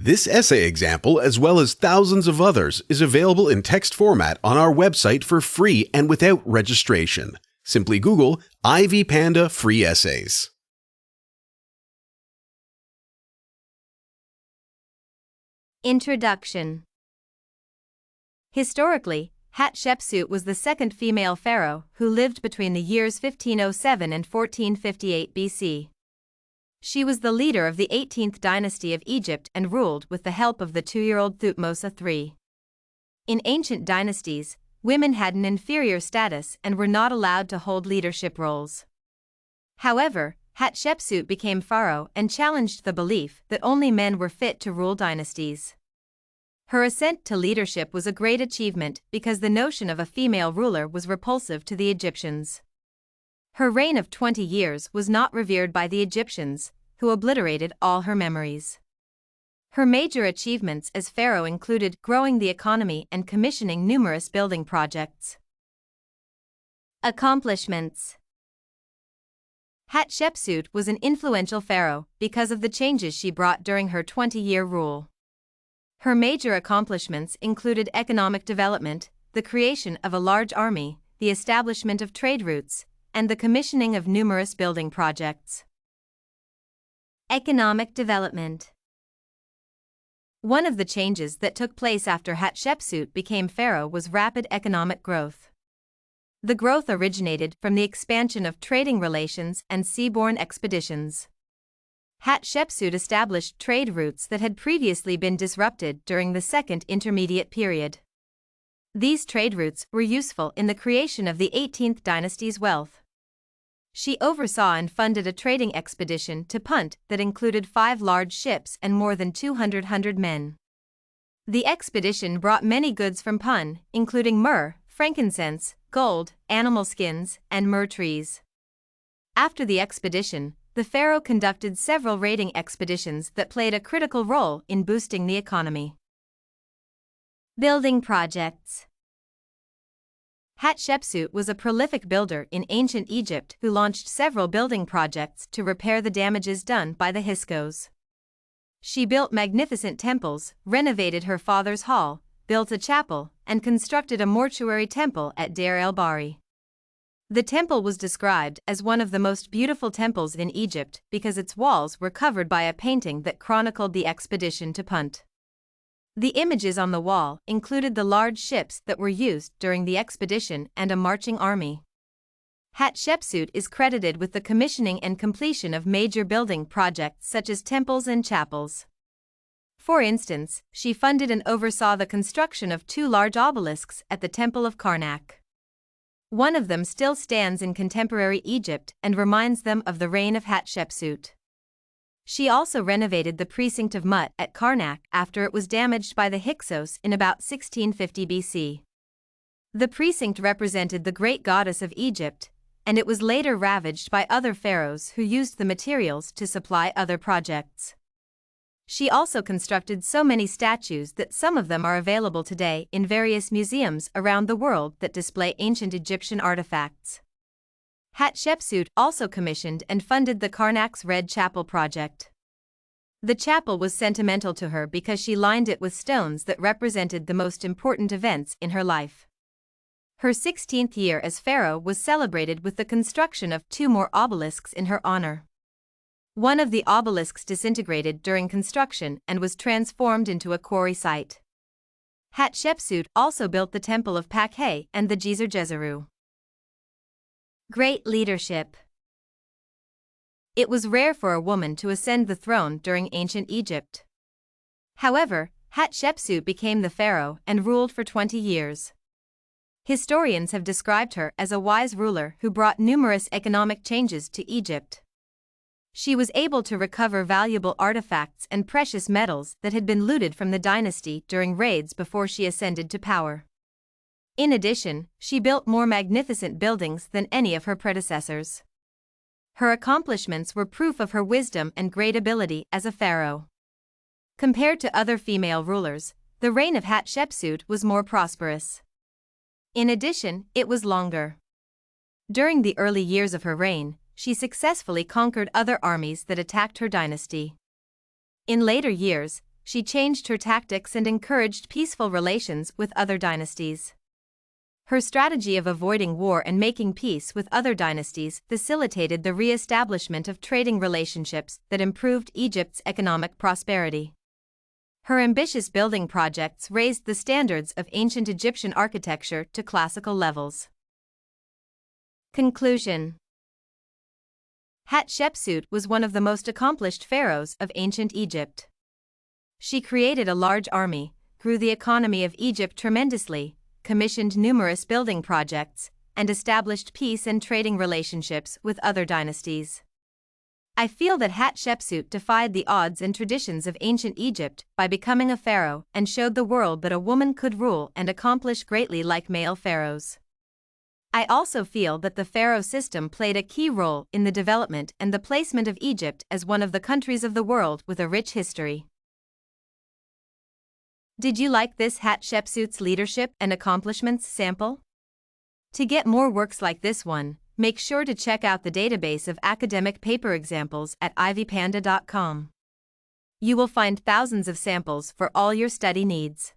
This essay example, as well as thousands of others, is available in text format on our website for free and without registration. Simply Google Ivy Panda Free Essays. Introduction. Historically, Hatshepsut was the second female pharaoh who lived between the years 1507 and 1458 BC. She was the leader of the 18th Dynasty of Egypt and ruled with the help of the 2-year-old Thutmose III. In ancient dynasties, women had an inferior status and were not allowed to hold leadership roles. However, Hatshepsut became pharaoh and challenged the belief that only men were fit to rule dynasties. Her ascent to leadership was a great achievement because the notion of a female ruler was repulsive to the Egyptians. Her reign of 20 years was not revered by the Egyptians, who obliterated all her memories. Her major achievements as pharaoh included growing the economy and commissioning numerous building projects. Accomplishments. Hatshepsut was an influential pharaoh because of the changes she brought during her 20-year rule. Her major accomplishments included economic development, the creation of a large army, the establishment of trade routes, and the commissioning of numerous building projects. Economic development. One of the changes that took place after Hatshepsut became pharaoh was rapid economic growth. The growth originated from the expansion of trading relations and seaborne expeditions. Hatshepsut established trade routes that had previously been disrupted during the Second Intermediate Period. These trade routes were useful in the creation of the 18th Dynasty's wealth. She oversaw and funded a trading expedition to Punt that included 5 large ships and more than 200 men. The expedition brought many goods from Punt, including myrrh, frankincense, gold, animal skins, and myrrh trees. After the expedition, the pharaoh conducted several raiding expeditions that played a critical role in boosting the economy. Building projects. Hatshepsut was a prolific builder in ancient Egypt who launched several building projects to repair the damages done by the Hyksos. She built magnificent temples, renovated her father's hall, built a chapel, and constructed a mortuary temple at Deir el-Bahri. The temple was described as one of the most beautiful temples in Egypt because its walls were covered by a painting that chronicled the expedition to Punt. The images on the wall included the large ships that were used during the expedition and a marching army. Hatshepsut is credited with the commissioning and completion of major building projects such as temples and chapels. For instance, she funded and oversaw the construction of 2 large obelisks at the Temple of Karnak. One of them still stands in contemporary Egypt and reminds them of the reign of Hatshepsut. She also renovated the precinct of Mut at Karnak after it was damaged by the Hyksos in about 1650 BC. The precinct represented the great goddess of Egypt, and it was later ravaged by other pharaohs who used the materials to supply other projects. She also constructed so many statues that some of them are available today in various museums around the world that display ancient Egyptian artifacts. Hatshepsut also commissioned and funded the Karnak's Red Chapel project. The chapel was sentimental to her because she lined it with stones that represented the most important events in her life. Her 16th year as pharaoh was celebrated with the construction of 2 more obelisks in her honor. One of the obelisks disintegrated during construction and was transformed into a quarry site. Hatshepsut also built the Temple of Pakhe and the Djeser Djeseru. Great leadership. It was rare for a woman to ascend the throne during ancient Egypt. However, Hatshepsut became the pharaoh and ruled for 20 years. Historians have described her as a wise ruler who brought numerous economic changes to Egypt. She was able to recover valuable artifacts and precious metals that had been looted from the dynasty during raids before she ascended to power. In addition, she built more magnificent buildings than any of her predecessors. Her accomplishments were proof of her wisdom and great ability as a pharaoh. Compared to other female rulers, the reign of Hatshepsut was more prosperous. In addition, it was longer. During the early years of her reign, she successfully conquered other armies that attacked her dynasty. In later years, she changed her tactics and encouraged peaceful relations with other dynasties. Her strategy of avoiding war and making peace with other dynasties facilitated the re-establishment of trading relationships that improved Egypt's economic prosperity. Her ambitious building projects raised the standards of ancient Egyptian architecture to classical levels. Conclusion. Hatshepsut was one of the most accomplished pharaohs of ancient Egypt. She created a large army, grew the economy of Egypt tremendously, commissioned numerous building projects, and established peace and trading relationships with other dynasties. I feel that Hatshepsut defied the odds and traditions of ancient Egypt by becoming a pharaoh and showed the world that a woman could rule and accomplish greatly like male pharaohs. I also feel that the pharaoh system played a key role in the development and the placement of Egypt as one of the countries of the world with a rich history. Did you like this Hatshepsut's leadership and accomplishments sample? To get more works like this one, make sure to check out the database of academic paper examples at ivypanda.com. You will find thousands of samples for all your study needs.